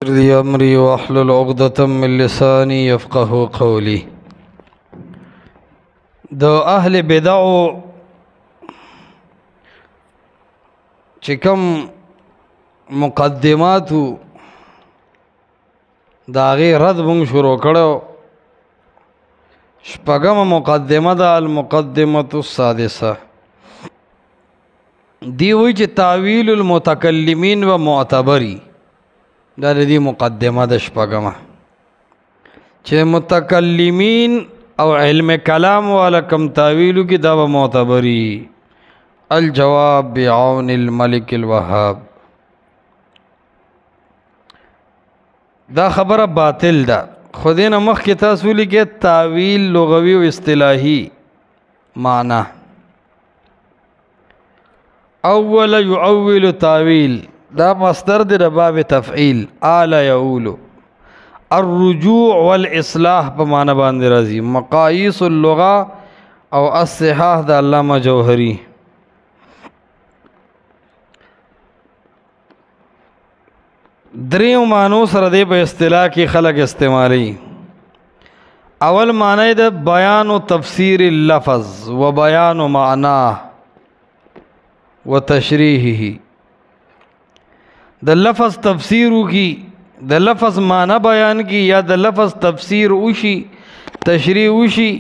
لي أمري واحلل عقدة من لساني يفقه قولي. د اهل بدعو چې کوم مقدماتو دا غي رد مونږ شروع کړو. شپږم مقدمه ده المقدمه السادسه. دی وی چې تعویل المتکلمین و معتبری دا دی مقدمه ده شپږمه چې متکلمین او علم کلام والا کم تعویلو کی دا و معتبری. الجواب بعون الملک الوهاب. دا خبره باطل ده. خودینا مخ کی تاسو لیکه تعویل لغوی و اصطلاحی معنی. اول یعول تعویل دا مصدر دی باب تفعیل آل یعولو. الرجوع والاصلاح په معنی باندې راځي. مقاییس اللغه او الصحاح د علامه جوهری. دریو معنو سره دی په اصطلاح کې خلق استعمالي. اول معنی د بیان و تفسیر اللفظ و بیان و معناه و تشریحه. د لفظ تفسیرو کی د لفظ معنی بیان کی یا د لفظ تفسیر وشي تشریح وشي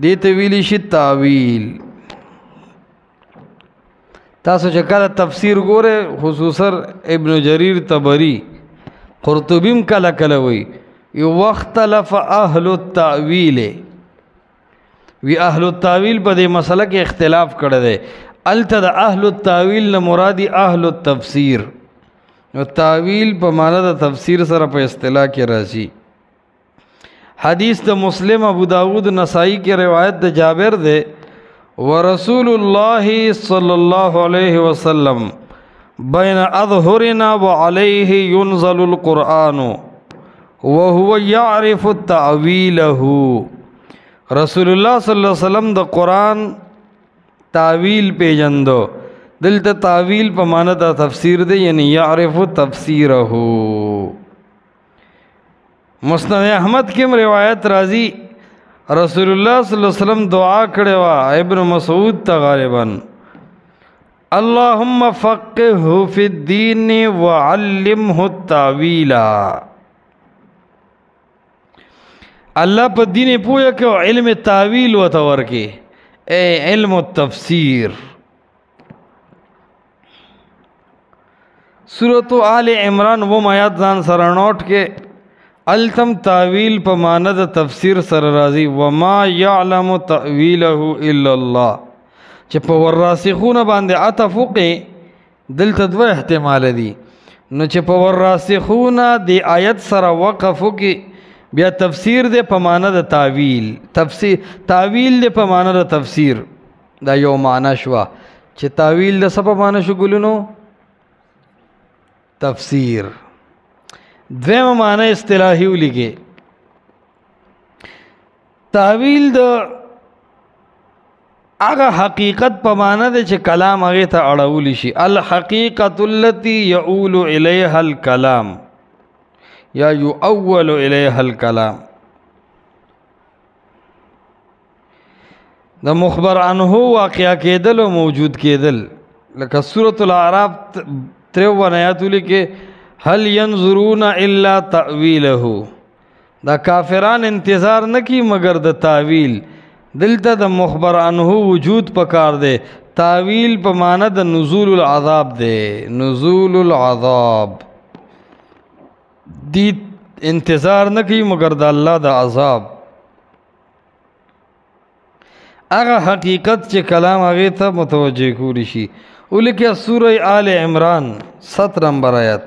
دیته ویلی شي تعویل. تاسو چې کله تفسیر ګوره خصوصا ابن جریر طبری قرطبیم کله کله وی یو واختلف اهل التاویل وی اهل التاویل په دې مسله کې اختلاف کړی دی. الته د اهل التاویل نه مرادی اهل التفسیر. نو تعویل په معنی د تفسیر سره په اصطلاح کې راځي. حدیث د مسلم ابو داود نسائی کی روایت د جابر ده ورسول الله صلی الله علیه وسلم بین اظهرنا وعليه ينزل القرآن وهو يعرف تعویله. رسول الله صلی الله علیه وسلم د قرآن تعویل پیجندو. دلته تعویل په معنی د تفسیر دی یعنی یعرف تفسیره. مسند احمد کې روایت راځي رسول الله صلی الله علیه وسلم دعا کړې وا ابن مسعود ته غالبا اللهم فقهه فی الدین وعلمه التاویل. الله په دین پوهه کې علم تعویل وته ورکې اے علم التفسیر. سورۃ آل عمران وہ آیات ځان سره نوٹ کې التم تعویل په معنی د تفسیر سره راځي وما يعلم تأویله الا الله. چې په وراسخونه باندې عطف وکړي دلته دوه احتمال دي. نو چې په وراسخونه د آیت سره وقف وکړي بیا تفسیر دې په معنی د تعویل. تفسیر تعویل دې په معنی د تفسیر. دا یو معنی شو چې تعویل د څه په معنی شو ګلونو تفسیر. دویم معنی اصطلاحی ولیکي تعویل د هغه حقیقت په معنی ده چې کلام هغه ته اړول شي. الحقیقت التي يؤول الیها الکلام یا یؤول الیها الکلام. د مخبر عنه واقعا کېدل او موجود کېدل لکه سورۃ الاعراف 53 آیات لیکي هل ينظرون الا تأویله. دا کافران انتظار نکی مگر د تعویل. دلته د مخبر عنه وجود پکار دے. تعویل په معنی د نزول العذاب دے. نزول العذاب دی انتظار نکی مگر د الله د عذاب. هغه حقیقت چې کلام هغه ته متوجه کولی شي. ولیکه سورہ آل عمران 17 نمبر آیت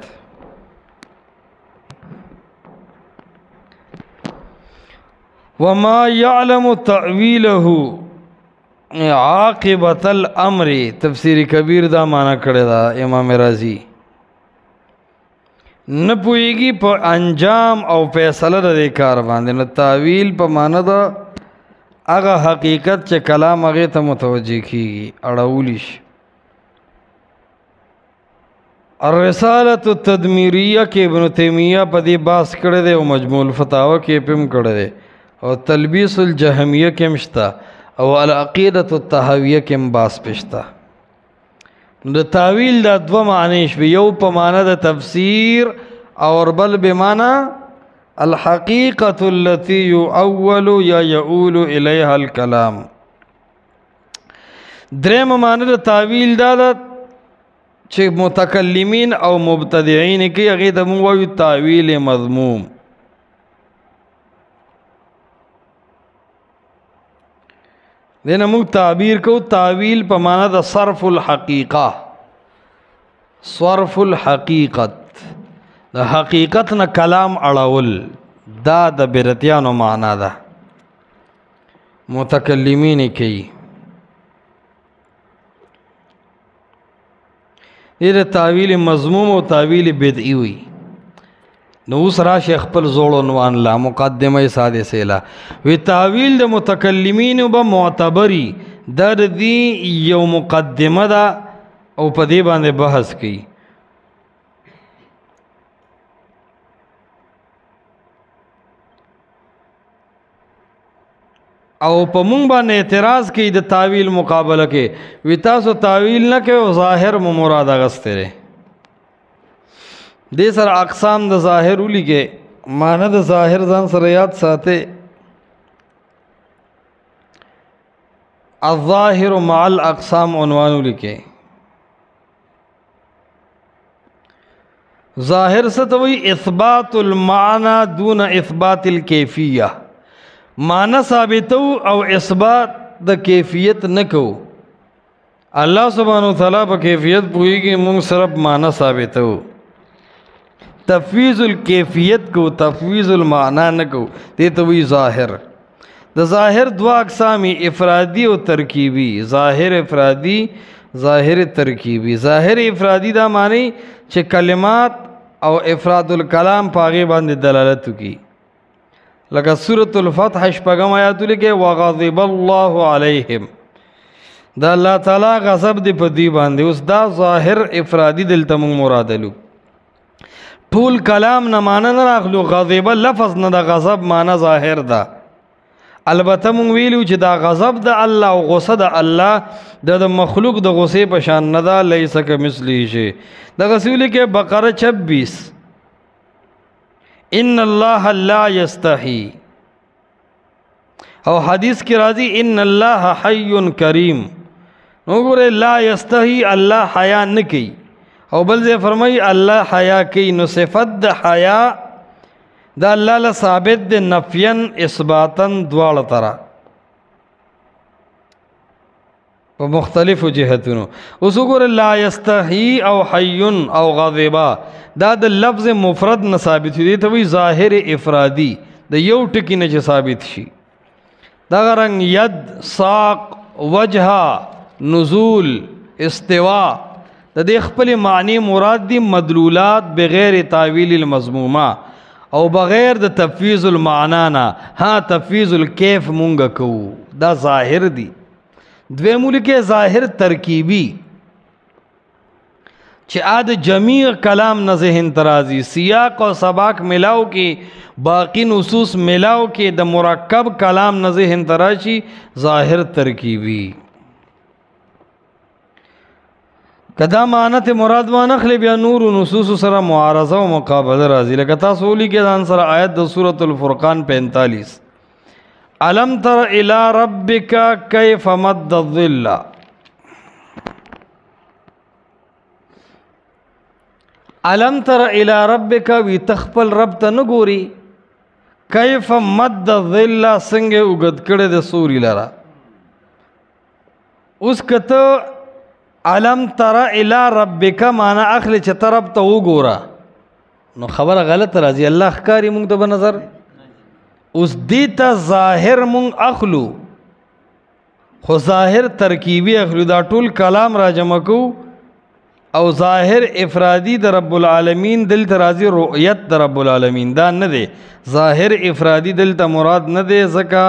وما يعلم تأویله عاقبت الامر. تفسیر کبیر دا معنی کړی دا امام رازی. نه پوهیږي په انجام او فیصله د کار باندې. نو تعویل په معنی دا هغه حقیقت چې کلام هغه ته متوجه کیږي اړولی شي. الرسالة التدمیریہ کې ابن تیمیہ په دې باس کړی دی او مجموع الفتاوی کې پم کړی دی او تلبیس الجهمیہ کې مشتا او العقیدة الطحاویہ کې باس پشتا. د تاویل دا دو معنی شوی، یو په معنی د تفسیر اور بل بمعنی الحقیقة التي يؤول یا يؤول الیها الکلام. دریم معنی د تاویل دا چې متکلمین او مبتدعین کې هغه ته موږ وایو تاویل مذموم. دینه موږ تعبیر کو تاویل په معنا د صرف الحقیقه، صرف الحقیقت، د حقیقت نه کلام اړول، دا د برتیانو معنا ده، متکلمین کوي. دې تاویل مذموم او تاویل بدعي وي. نو اوس راشه خپل زوړ عنوان لا مقدمه ساده سیلا وی تاویل د متکلمین به معتبري د دې یو مقدمه ده او په دې باندې بحث کوي. او په مونږ باندې اعتراض کوي د تاویل مقابله کې، وی تاسو تاویل نه کوي او ظاهر مو مراد اغسته لري. دې سره اقسام د ظاهر ولیکي، معنی د ظاهر ځان سره یاد ساته. الظاهر مع الاقسام عنوان ولیکي. ظاهر څه ته وایي؟ اثبات المعنى دون اثبات الکیفیه، معنی ثابتو او اثبات د کیفیت نکو. الله سبحانه وتعالی په کیفیت پوهیږي، موږ صرف معنی ثابتو، تفویض الکیفیت کو، تفویض المعنی نکو. دې ته وی ظاهر. د ظاهر دوا اقسام، افرادی او ترکیبی. ظاهر افرادی، ظاهر ترکیبی. ظاهر افرادی دا معنی چې کلمات او افراد الکلام پاغه باندې دلالت کوي، لکه سورۃ الفتح شپږم آیات لیکي وغضب الله علیهم، دا الله تعالی غضب دی په دی باندې. اوس دا ظاهر افرادی دلته موږ مرادلو. ټول کلام نه معنی نه راغلو، غضب لفظ نه، د غضب معنی ظاهر ده. البته موږ ویلو چې دا غضب د الله او غصه د الله د مخلوق د غصې په شان نه ده، لیس کمثله شی. د رسول کې بقره 26 ان الله لا یستحی، او حدیث کی راضی ان الله حی کریم. نو ګوره لا یستحی، الله حیا نه کوي، او بل ځای فرمایي الله حیا کوي. نو صفت د حیا دا الله له ثابت د نفین اثباتن دواړه طرح په مختلفو جهتونو. اوس وګوره لا یستحی او حی او غضبا دا د لفظ مفرد نه ثابت دي، ته وی ظاهر افرادی د یو ټکی نه چې ثابت شي. دا رنګ ید، ساق، وجها، نزول، استوا د دې خپل معنی مراد دي مدلولات بغیر تاویل المذمومه او بغیر د تفویض المعنی نه. ها تفویض الکیف مونږ کوو، دا ظاهر دي. دویمو لیکه ظاهر ترکیبی چې عاد جمیع کلام نه ذهن ترازی، سیاق او سباق ملاو کې، باقی نصوص ملاو کې د مرکب کلام نه ذهن تراشی، ظاهر ترکیبی. کدا معنی ته مراد وانه خلی بیا نور نصوص سره معارضه او مقابله راځي. لکه تاسو ولي کې ځان سره آیت د سورۃ الفرقان 45 الم تر الی ربک کیف مد الظل. الم تر الی ربک، وی تخپل رب ته نه ګوري، کیف مد الظل، څنګه وګد کړه د سوري لرا. اوس کته علم تر الی ربک معنا اخلی چې طرف ته وګوره، نو خبره غلط راځي. الله ښکاری مونږ ته په نظر. اوس دې ته ظاهر مونږ اخلو، خو ظاهر ترکیبی اخلو. دا ټول کلام را جمع کو او ظاهر افرادی د رب العالمین دلته راځي، رؤیت د رب العالمین دا نه دی. ظاهر افرادی دلته مراد نه دی، ځکه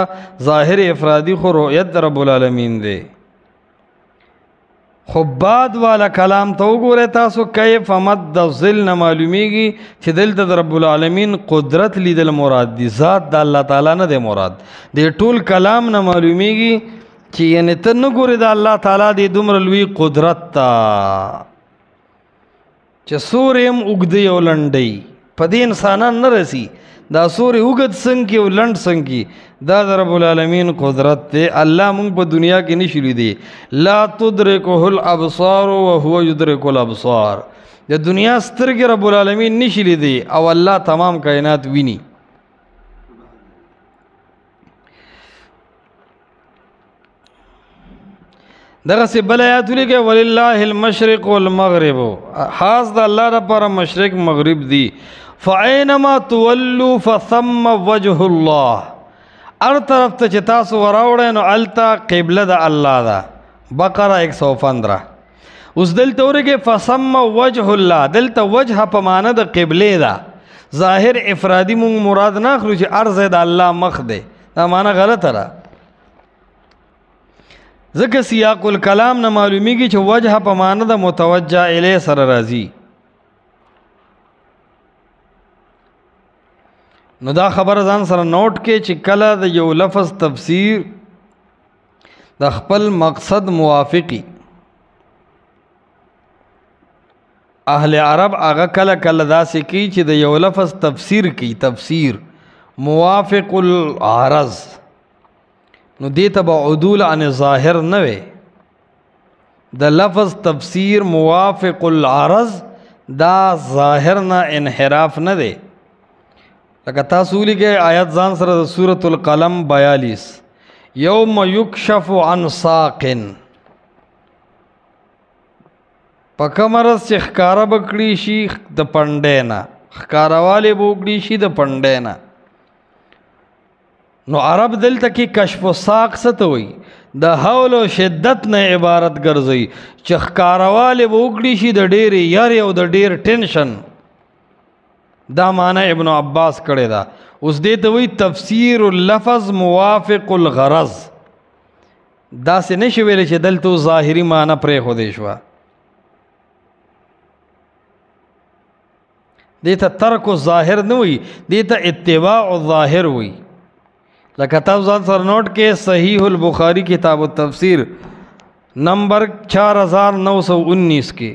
ظاهر افرادی خو رؤیت د رب العالمین دی. خو بعد والا کلام ته وګورئ تاسو کیف مد الظل نه معلومیږي چې دلته د رب العالمین قدرت لیدل مراد دي، ذات د الله تعالی نه دی مراد. د ټول کلام نه معلومیږي چې یعنی ته نه ګورې د الله تعالی د دومره لوی قدرت ته چې سورې هم اوږدې او لنډۍ په دې انسانان نه رسي. دا سورې اوږد څنګه او لنډ څنګه دا د رب العالمین قدرت دی. الله مونږ په دنیا کې نشي لیدی. لا تدرکه الابصار وهو يدرك الابصار. د دنیا سترګې رب العالمین نشي لیدی او الله تمام کائنات ویني. دغه سی بل آیات لیکه ولله المشرق والمغرب، خاص د الله لپاره مشرق مغرب دی. فاینما تولوا فثم وجه الله، هر طرف ته چې تاسو وراوړئ نو الته قبله د الله ده. بقره 115. اوس دلته ورګه فثم وجه الله، دلته وجه په معنی د قبله ده. ظاهر افرادی مونږ مراد نه اخلو چې ارض د الله مخ ده، دا معنی غلطه ده. ځکه سیاق الکلام نه معلومیږي چې وجه په معنی د متوجه الیه سره راځي. نو دا خبر ځان سره نوٹ کې چې کله د یو لفظ تفسیر د خپل مقصد موافقي، اهل عرب هغه کله کله داسې کوي چې د یو لفظ تفسیر کوي، تفسیر موافق العرض، نو دیتا با عدول عن ظاهر نوے. دا لفظ تفسیر موافق العرض دا ظاهر نا انحراف نہ دے. لکہ تاسولی کے آیت زان سر سورة القلم 42 یوم یکشف عن ساقن، پکمرز چی خکارا بکڑی شی دا پندینا، خکارا والی بکڑی شی دا پندینا. نو عرب دلته کې کشف الساق څه ته وایي؟ د حول او شدت نه عبارت ګرځي چې ښکاروالی به وکړي شي د ډېرې یارې او د ډېر ټینشن. دا معنی ابن عباس کړې ده. اوس دې ته وایي تفسیر اللفظ موافق الغرض. داسې نه شي ویلی چې دلته ظاهري معنی پرېښودی شوه. دې ته ترک الظاهر نه وایي، دې ته اتباع الظاهر وایي. لکه تاسو ځان سره نوٹ کې صحیح البخاری کتاب التفسیر نمبر 4919 کې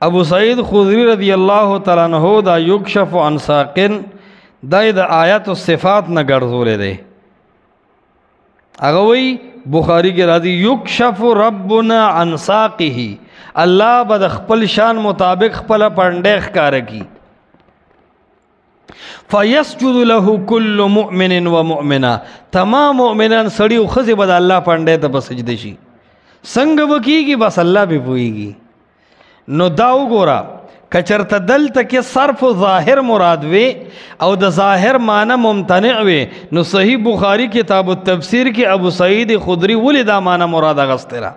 ابو سعید خدری رضی اللہ تعالیٰ عنہ دا یکشف عن ساقن دا د آیات الصفات نه ګرځولې دی. هغه وی بخاری کې راځي یکشف ربنا عن ساقه، الله به د خپل شان مطابق خپل پنډه ښکاره کی. فیسجد له کل مؤمن و مؤمنه، تمام مؤمنان سړي او ښځې به د الله پنډې ته به سجده شي. څنګه به کېږي بس الله به پوهېږي. نو دا وګوره که چېرته دلته کې صرف ظاهر مراد وي او د ظاهر معنی ممتنع وي نو صحیح بخاری کتاب التفسیر کې ابو سعید خدری ولې دا معنی مراد اغستی را؟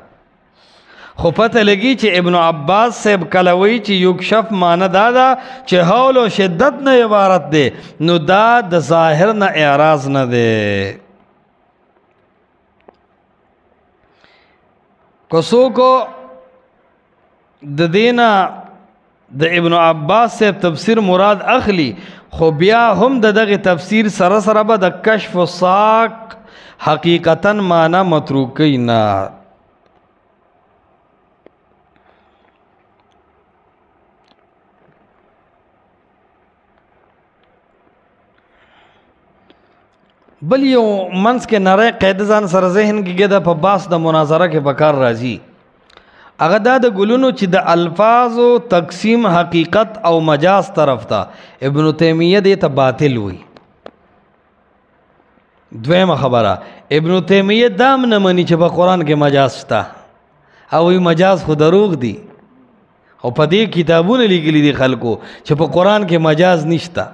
خو پته لګي چې ابن عباس صاحب کله وایي چې یکشف معنی دا ده چې حول او شدت نه عبارت دی، نو دا د ظاهر نه اعراض نه دی. که څوک د دینا د ابن عباس صاحب تفسیر مراد اخلي خو بیا هم د دغه تفسیر سره سره به د کشف الساق حقیقتا معنی متروکی نه. بل یو منځ کې نری قاعده ځان سره ذهن کې ګده په باس د مناظره کې بکار راځي. هغه دا د ګلونو چې د الفاظو تقسیم حقیقت او مجاز طرف ته ابن تیمیه دې ته باطل وي. دویمه خبره ابن تیمیه دام نه مني چې په قرآن کې مجاز شته او وی مجاز خو دروغ دي او په دې کتابونه لیکلي دي خلکو چې په قرآن کې مجاز نشته.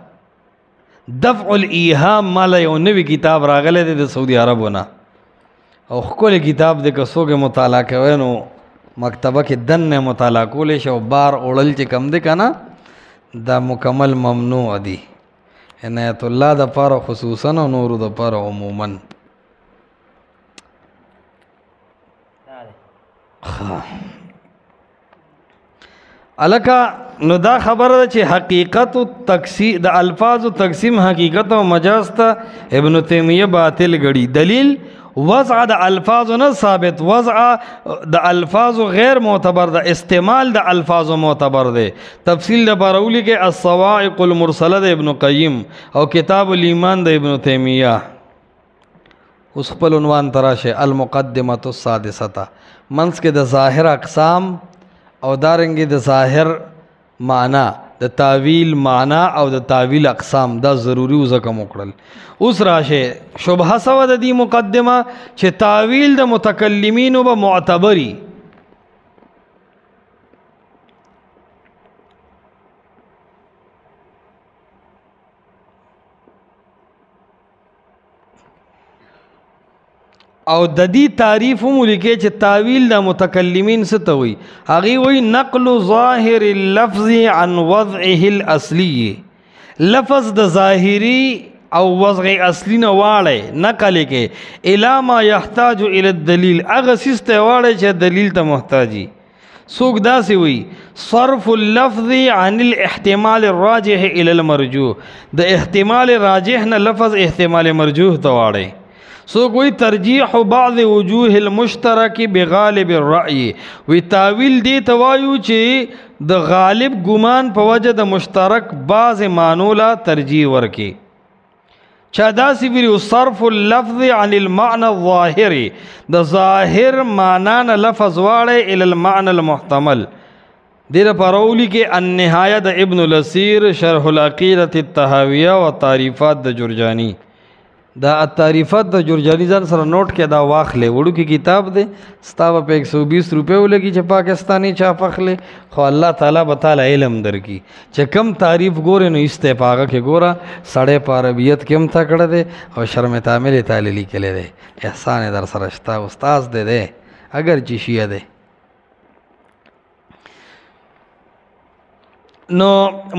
دفع الایهام مالا یو نوی کتاب راغلی دی د سعودي عربو نه او ښکلی کتاب دی که څوک یې مطالعه کوی نو مکتبه کې دننه مطالعه کولی شي او بار اوړل چې کم دی که نه دا مکمل ممنوع دی عنایت الله دپاره خصوصا او نورو دپاره عموما. الکه نو دا خبره ده چې حقیقت تقسیم د الفاظ تقسیم حقیقت او مجاز ته ابن تیمیه باطل غړي. دلیل وضع د الفاظ نه ثابت، وضع د الفاظ غیر معتبر ده، استعمال د الفاظ معتبر ده. تفصیل د بارولی کې الصواعق المرسله د ابن قیم او کتاب الایمان د ابن تیمیه. اوس خپل عنوان تراشه المقدمه السادسه، منځ کې د ظاهر اقسام او دارنګې د ظاهر معنا، د تعویل معنا او د تعویل اقسام دا ضروری وزکه وکړل. اوس راشه شبهه سوا د دې مقدمه چې تعویل د متکلمینو به معتبري. او د دې تعریف هم لیکي چې تعویل د متکلمین څه ته وایي. هغه وایي نقل ظاهر اللفظ عن وضعه الاصلي، لفظ د ظاهری او وضع اصلي نه واړی نقل کې الی ما يحتاج الى الدلیل، هغه څیز ته واړی چې دلیل ته محتاجي. څوک داسې وایي صرف اللفظ عن الاحتمال الراجح الى المرجوح، د احتمال راجح نه لفظ احتمال مرجوح ته واړی. سو کوئی ترجیح بعض وجوه المشترک بغالب الرأی، وی تاویل دی توایو چې د غالب ګمان په وجه د مشترک بعض معنولا ترجیح ورکی. چا داسی ویلو صرف اللفظ عن المعنى الظاهر، د ظاهر معنا نه لفظ واړی الى المعنى المحتمل. دیر پرولی کې النهایه د ابن الاسیر، شرح العقیدة الطحاویہ و تعریفات د جرجانی. دا تعریفات د جرجانی ځان سره نوٹ کې دا واخلې، وړو کې کتاب دی ستا په 120 روپے ولګي چې پاکستانی چاپ اخلي، خو الله تعالی به تعالی علم درکي چې کم تعریف ګوره نو استفاقه کې ګوره سړی په عربیت کې هم تکړه دی او شرم تعمیل تعالی لیکلی دی، احسان در سره شته، استاد دی اگر چې شیعه دی. نو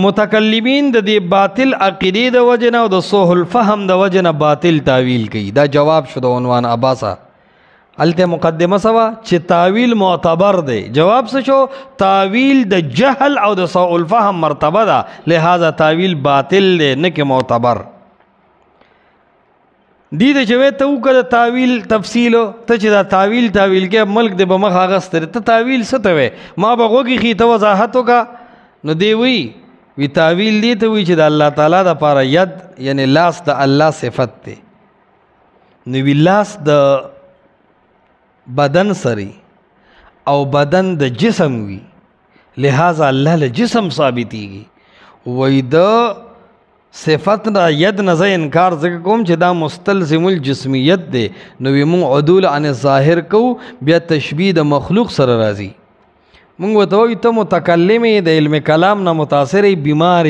متکلمین د دې باطل عقیده د وجنه او د سوء الفهم د وجنه باطل تعویل کوي. دا جواب شو د عنوان اباسا. الته مقدمه سوا چې تعویل معتبر دی. جواب څه شو؟ تعویل د جهل او د سوء الفهم مرتبه ده، لہذا تعویل باطل دی نه کې معتبر. دی د چې ته وکړه تعویل تفصیل ته چې دا تعویل کې ملک د بمخ اغستره ته تعویل څه ته وي ما به غوږی خې ته وضاحت وکړه. نو دی وی تعویل دی ته وی چې د الله تعالی د پاره ید یعنی لاس د الله صفت دی. نو وی لاس د بدن سری او بدن د جسم وی، لہذا الله له جسم ثابتیږي. وی د صفت نه ید نه زه انکار ځکه کوم چې دا مستلزم الجسمیت دی. نو وی مونږ عدول عن الظاهر کو، بیا تشبیه د مخلوق سره راځي. مونږ ورته وایو ته متکلم د علم کلام نه متاثر بیمار.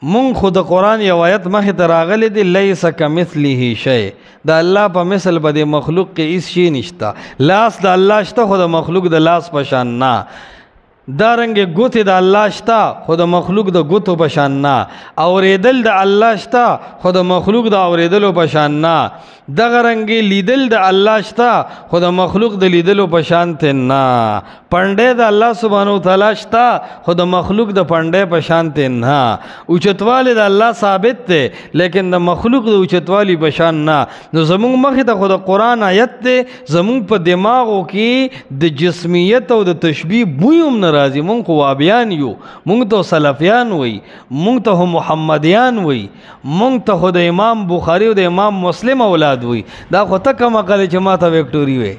مونږ خو د قرآن یو آیت مخې ته راغلی دی لیس کمثله شی، د الله په مثل به د مخلوق کې هیڅ شی نشته. لاس د الله شته خو د مخلوق د لاس په شان نه، دارنګې ګوتې د الله شته خو د مخلوق د ګوتو په شان نه، اورېدل د الله شته خو د مخلوق د اورېدلو په شان نه، دغه رنګې لیدل د الله شته خو د مخلوق د لیدلو په شان ته نه، پنډې د الله سبحانه وتعالی شته خو د مخلوق د پنډې په شان ته نه، اوچتوالی د الله ثابت دی لیکن د مخلوق د اوچتوالی په شان نه. نو زمونږ مخې ته خو د قرآن آیت دی، زمونږ په دماغو کې د جسمیت او د تشبیه بوی هم نه راځي. مونږ خو وابیان یو، مونږ ته سلفیان وی، مونږ ته محمدیان وی، مونږ ته خو د امام بخاری او د امام مسلم اولاد وی. دا خو ته کومه کله چې ما ته وکټوري وی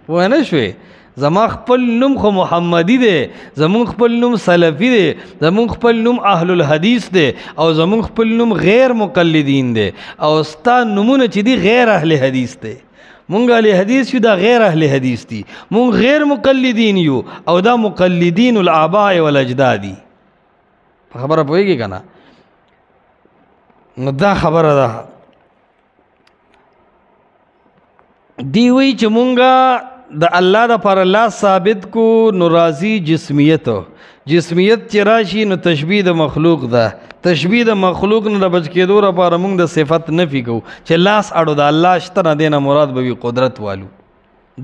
وای نه شوې. زما خپل نوم خو محمدی دی، زمون خپل نوم سلفی دی، زمون خپل نوم اهل الحدیث دی، او زمون خپل نوم غیر مقلدین دی، او ستا نومونه چې دی غیر اهل حدیث دی. مونږ اهل حدیث یو، دا غیر اهل حدیث دی. مونږ غیر مقلدین یو او دا مقلدین الآباء والاجدادی. خبره پوهیږي که نه؟ نو دا خبره ده. دی وی چې مونږه د الله د پر الله ثابت کو نو راضی جسمیت چې راشي نو تشبیه د مخلوق ده. تشبیه د مخلوق نه د بچ کېدو لپاره مونږ د صفت نفي کوو چې لاس اړو د الله شته نه دی نه مراد به وي قدرت والو.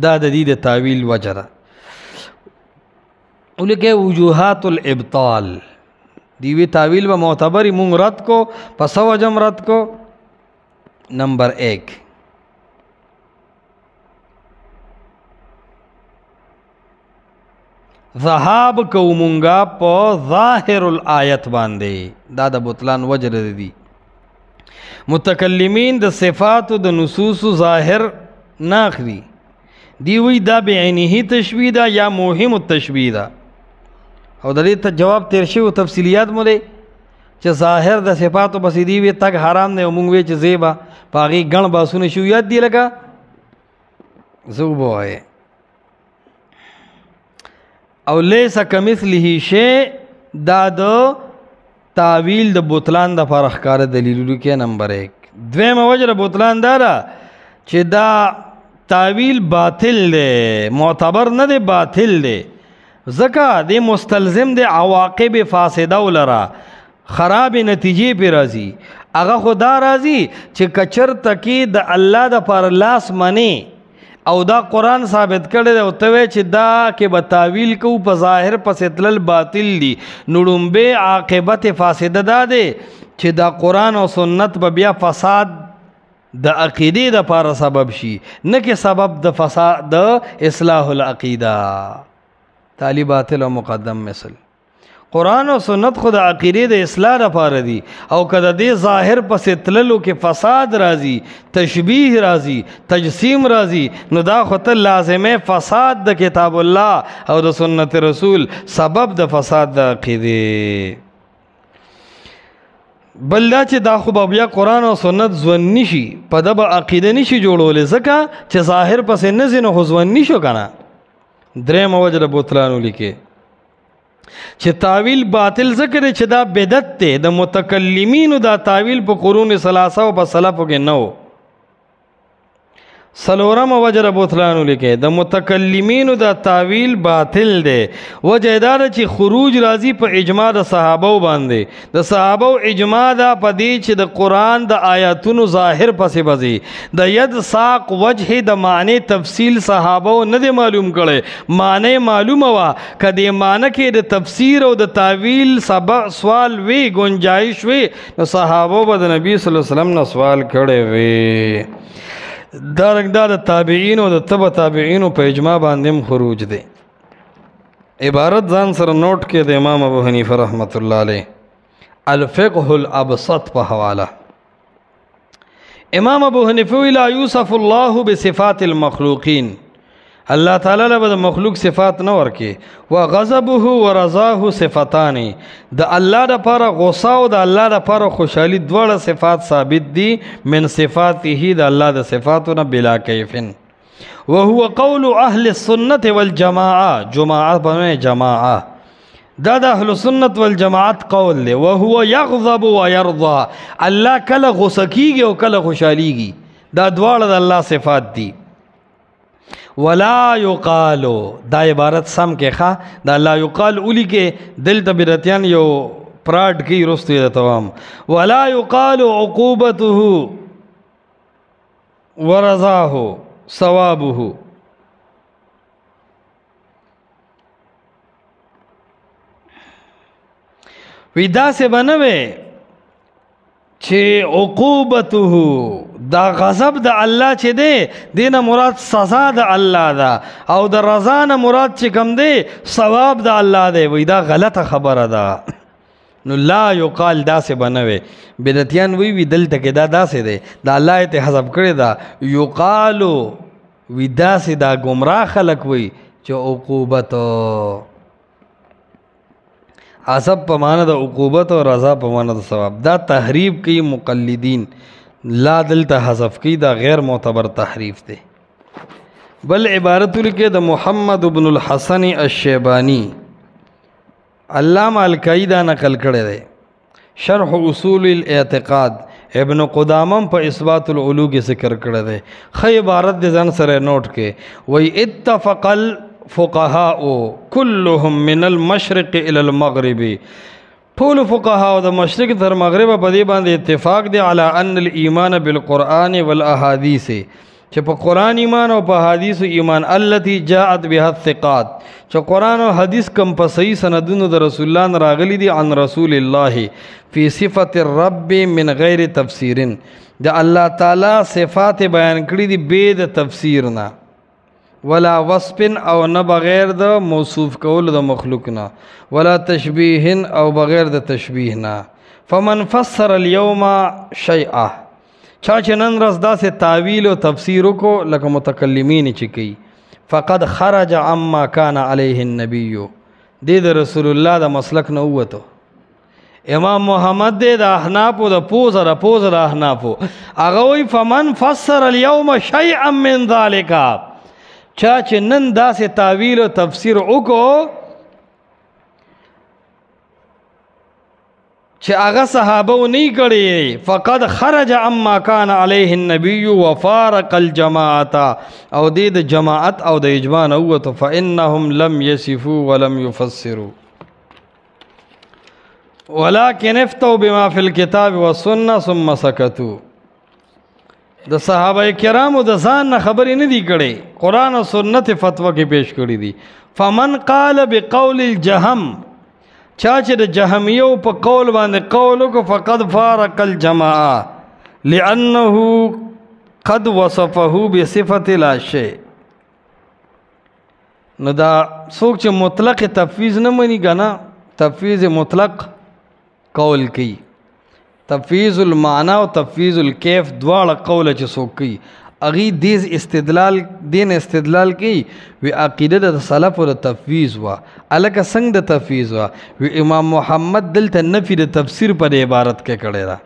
دا د دې د تاویل وجه ده. ولیکه وجوهات الابطال دیوی تاویل و معتبری مونږ رد کو پس وجم رد کو. نمبر 1 ذهاب کو مونږه په ظاهر الآیت باندې دا د بطلان وجه دی. متکلمین د صفات د نصوص ظاهر ناخري دی وی دا بعینه تشبیه ده یا موهم التشبیه ده. او د دې ته جواب تیر شوی تفصیلیات مو دی چې ظاهر د صفاتو بس دی وی تک حرام نه مونږ وی چې زیبا پاغي غن باسونه شو یاد دی لکه زوبوه او لیس کمثله شی دا د تعویل د بطلان د فرق کار دلیلو کې. نمبر 1 دویمه وجه د بطلان دا چې دا تعویل باطل دی معتبر نه دی باطل دی ځکه د مستلزم د عواقب فاسده ولرا خراب نتیجې پی راځي. هغه خدا راځي چې کچر تکي د الله د پر لاس منی او دا قرآن ثابت کړی دی او ته وایې چې دا کې به تعویل کوو په ظاهر پسې تلل باطل دي. نو لومبې عاقبت فاسده دا دی چې دا قرآن او سنت به بیا فساد د عقیدې د پاره سبب شي نه کې سبب د فساد د اصلاح العقیده. تعالی باطل او مقدم مثل قرآن او سنت خود عقیدې د اصلاح لپاره دي او کله دې ظاهر پسې تللو کې فساد راځي تشبیه راځي تجسیم راځي نو دا خود لازمه فساد د کتاب الله او د سنت رسول سبب د فساد د عقیدې. بل دا چې دا خو بیا قرآن او سنت ځوان نشي په دبه عقیده نشي جوړولې ځکه چې ظاهر پسې نه ځي نو خو ځوان نشو کنه. درېمه وجه د بطلانو لیکي چې تعویل باطل ذکر چې دا بدعت ته د متکلمینو دا تعویل په قرون ثلاثه او په سلفو کې نو. سلورم وجه د بطلانو لیکي د متکلمینو دا تعویل باطل دی وجه دا چې خروج راځي په اجماع د صحابه باندې د صحابه اجماع دا پدې چې د قران د آیاتونو ظاهر پسې بزي د ید ساق وجه د معنی تفصیل صحابه نه دی معلوم کړي معنی معلومه وا کدی معنی کې د تفسیر او د تعویل سبق سوال وی گنجائش وی نو صحابه به د نبی صلی الله علیه وسلم نو سوال کړي وی. دارنګدار تابعین او د تبع تابعین په اجماع باندې خروج دی. عبارت ځان سره نوٹ کې د امام ابو حنیفه رحمت الله علیه الفقه الابسط په حواله. امام ابو حنیفه لا یوصف الله بصفات المخلوقین الله تعالی له د مخلوق صفات نه ورکي و غضبه و رضاه صفتان د الله د پر غصه او د الله د پر خوشحالي دواړه صفات ثابت دي من صفاته د الله د صفاتونه بلا کیفن وهو قول اهل السنه والجماعه جماعه بنه جماعه دا د اهل سنت والجماعت قول دی وهو يغضب ويرضى الله کله غصه کیږي او کله خوشحاليږي دا دواړه د الله صفات دي. ولا یقالو دا عبارت سم کې ښه دا لا یقال اولی کې دل تبرتیان یو پراډ کې رستو د توام ولا یقال عقوبته ورضاه ثوابه ودا سے بنوي چې عقوبته دا غضب د الله چې دی دینه مراد سزا د الله ده او د رضا نه مراد چې کم دی ثواب د الله دی. وای دا غلطه خبره ده نو لا یقال داسې بنوي بدعتیان وی دلته کې دا داسې دی دا الله ته حذف کړی دا یقالو وی داسې دا گمراه خلق وی چې عقوبت عذاب په معنا د عقوبت او رضا په معنا د ثواب دا تحریف کوي مقلدین لا دلته حذف کوي دا غیر معتبر تحریف دی. بل عبارت لکه د محمد ابن الحسن الشیبانی علامہ القاعدہ نقل کړی دی شرح اصول الاعتقاد ابن قدامه په اثبات العلو کې ذکر کړی دی. خی عبارت د ځان سره نوٹ کې وای اتفق الفقهاء كلهم من المشرق الى المغرب ټول فقهاء د مشرق تر مغرب په دې باندې اتفاق دی علی ان الايمان بالقران والاحاديث چې په قرآن ایمان او په حدیث ایمان التي جاءت بها الثقات چې قرآن او حدیث کم په صحیح سندونو د رسول الله نه راغلي دي عن رسول الله فی صفت الرب من غیر تفسیر د الله تعالی صفات بیان کړي دي بے د تفسیر نه ولا وصف او نه بغیر د موصوف کول د مخلوق نه ولا تشبیه او بغیر د تشبیه نه فمن فسر اليوم شیئا چا چې نن ورځ داسې تعویل او تفسیر کو لکه متکلمین چې کوي فقد خرج عما كان عليه النبي د رسول الله د مسلک نه وته امام محمد د احناف او د پوز د احناف هغه وی فمن فسر اليوم شيئا من ذلك چا چې نن داسې تعویل او تفسیر وکړو چې هغه صحابه و نه کړي فقد خرج عما كان عليه النبي وفارق الجماعه او د جماعت او د اجماع نه وته فانهم لم يصفوا ولم يفسروا ولكن افتوا بما في الكتاب والسنه ثم سكتوا د صحابه کرامو د ځان نه خبرې نه دي کړي قران او سنت فتوا کې پیش کړي دي فمن قال بقول الجهم چا چې د جهمیو په قول باندې قول وکړو فقد فارق الجماعه لانه قد وصفه بصفه لا شيء نو دا څوک چې مطلق تفویض نه مني کنه تفویض مطلق قول کوي تفویض المعنى او تفویض الکیف دواړه قول چې څوک کوي اغي دین استدلال کی وی عقیده د سلف او د تفویض وا الکه څنګه د تفویض وا وی امام محمد دلته نفی د تفسیر پر عبارت کې کړی را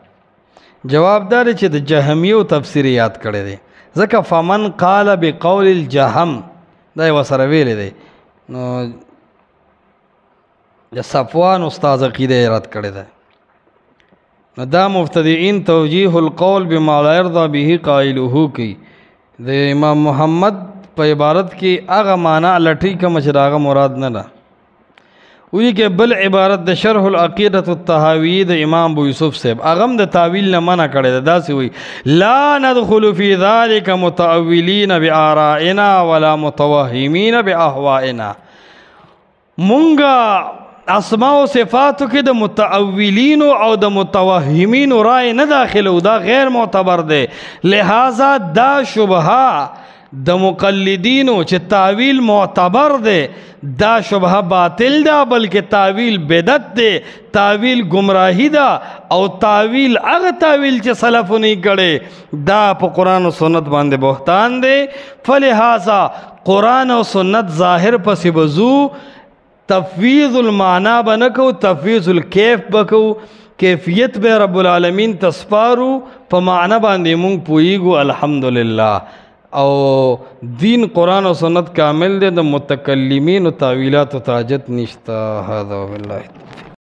جوابدار چې د جهمیو تفسیر یاد کړی دی ځکه فمن قال بقول الجهم دا وسره ویل دی نو د صفوان استاد عقیده رد کړی دی نو دا مبتدعين توجیه القول بما لا يرضى به قائله کی د امام محمد په عبارت کې هغه معنی لټی کوم چې هغه مراد نه ده وی کې بل عبارت د شرح العقیدة الطحاوی د امام ابو یوسف صاحب هغه د تعویل نه منع کړی دا سی وی لا ندخل في ذلك متأولين بآرائنا ولا متوهمين بأهوائنا مونږه اسماء و صفاتو کې د متأولین او د متوهمین رائے نه داخلو دا غیر معتبر دی لہذا دا شبهه د مقلدینو چې تعویل معتبر دی دا شبهه باطل ده بلکې تعویل بدعت دی تعویل گمراهی ده او تعویل هغه تعویل چې سلف نه کړي دا په قرآن او سنت باندې بهتان دی فلهذا قرآن او سنت ظاهر پسې بزو تفویض المعنی بنکو تفویض الکیف بکو کیفیت به رب العالمین تسپارو په معنی باندې مونږ پویګو الحمدلله او دین قرآن و سنت کامل دے د متکلمین و تعویلات و تاجت نشتا هذا بالله